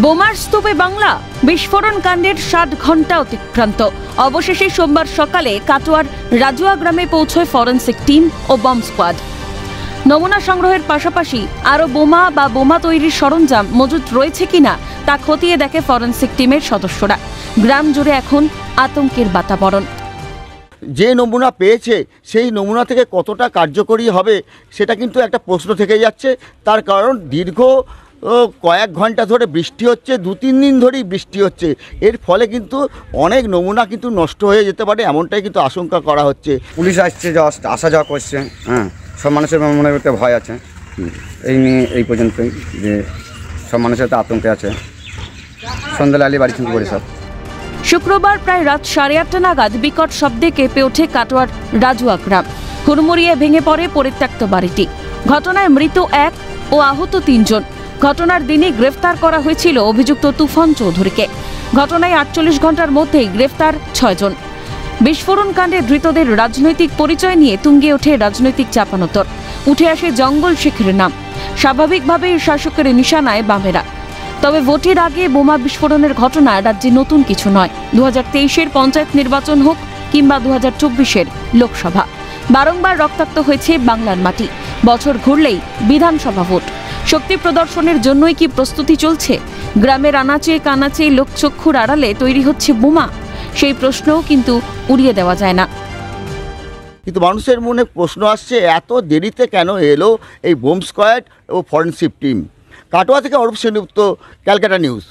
বোমার স্তূপে বাংলা, বিস্ফোরণ কাণ্ডের 60 ঘন্টা অতিক্রান্ত। অবশেষে সোমবার সকালে কাটোয়ার রাজুয়া গ্রামে পৌঁছয় ফরেন্সিক টিম ও বম্ব স্কোয়াড। নমুনা সংগ্রহের পাশাপাশি আরও বোমা বা বোমা তৈরির সরঞ্জাম মজুত রয়েছে কিনা তা খতিয়ে দেখে ফরেন্সিক টিমের সদস্যরা। গ্রাম জুড়ে এখন আতঙ্কের বাতাবরণ। যে নমুনা পেয়েছে সেই নমুনা থেকে কতটা কার্যকরী হবে সেটা কিন্তু একটা প্রশ্ন থেকে যাচ্ছে। তার কারণ দীর্ঘ কয়েক ঘন্টা ধরে বৃষ্টি হচ্ছে, 2-3 দিন ধরেই বৃষ্টি হচ্ছে। এর ফলে কিন্তু অনেক নমুনা কিন্তু নষ্ট হয়ে যেতে পারে, এমনটাই কিন্তু আশঙ্কা করা হচ্ছে। পুলিশ আসছে, আসা যাওয়া করছে, সব মানুষের মনে করতে ভয় আছে। এই নিয়ে এই পর্যন্তই যে সব মানুষের তো আতঙ্কে আছে। সন্ধ্যালে আলি বাড়ি ছুটি করে সব। শুক্রবার প্রায় রাত 8:30 নাগাদ বিকট শব্দে কেঁপে ওঠে কাটোয়ার রাজুয়া গ্রাম। হুড়মুড়িয়ে ভেঙে পড়ে পরিত্যক্ত বাড়িটি। ঘটনায় মৃত 1 ও আহত 3 জন। ঘটনার দিনে গ্রেফতার করা হয়েছিল অভিযুক্ত তুফান চৌধুরীকে। ঘটনায় 48 ঘন্টার মধ্যেই গ্রেফতার 6 জন। বিস্ফোরণ কাণ্ডে ধৃতদের রাজনৈতিক পরিচয় নিয়ে তুঙ্গে ওঠে রাজনৈতিক চাপানোতর। উঠে আসে জঙ্গল শেখের নাম। স্বাভাবিকভাবেই শাসকের নিশানায় বামেরা। তবে ভোটের আগে বোমা বিস্ফোরণের ঘটনা রাজ্যে নতুন কিছু নয়। 2023-এর পঞ্চায়েত নির্বাচন হোক কিংবা 2024-এর লোকসভা, বারংবার রক্তাক্ত হয়েছে বাংলার মাটি। বছর ঘুরলেই বিধানসভা ভোট। শক্তি প্রদর্শনের জন্যই কি প্রস্তুতি চলছে? গ্রামের আনাচে কানাচে লোকচক্ষুর আড়ালে তৈরি হচ্ছে বোমা? সেই প্রশ্নও কিন্তু উড়িয়ে দেওয়া যায় না। কিন্তু মানুষের মনে প্রশ্ন আসছে, এত দেরিতে কেন এলো এই বম্ব স্কোয়াড ও ফরেন্সিক টিম? কাটোয়া থেকে অরূপ সেনগুপ্ত, ক্যালকাটা নিউজ।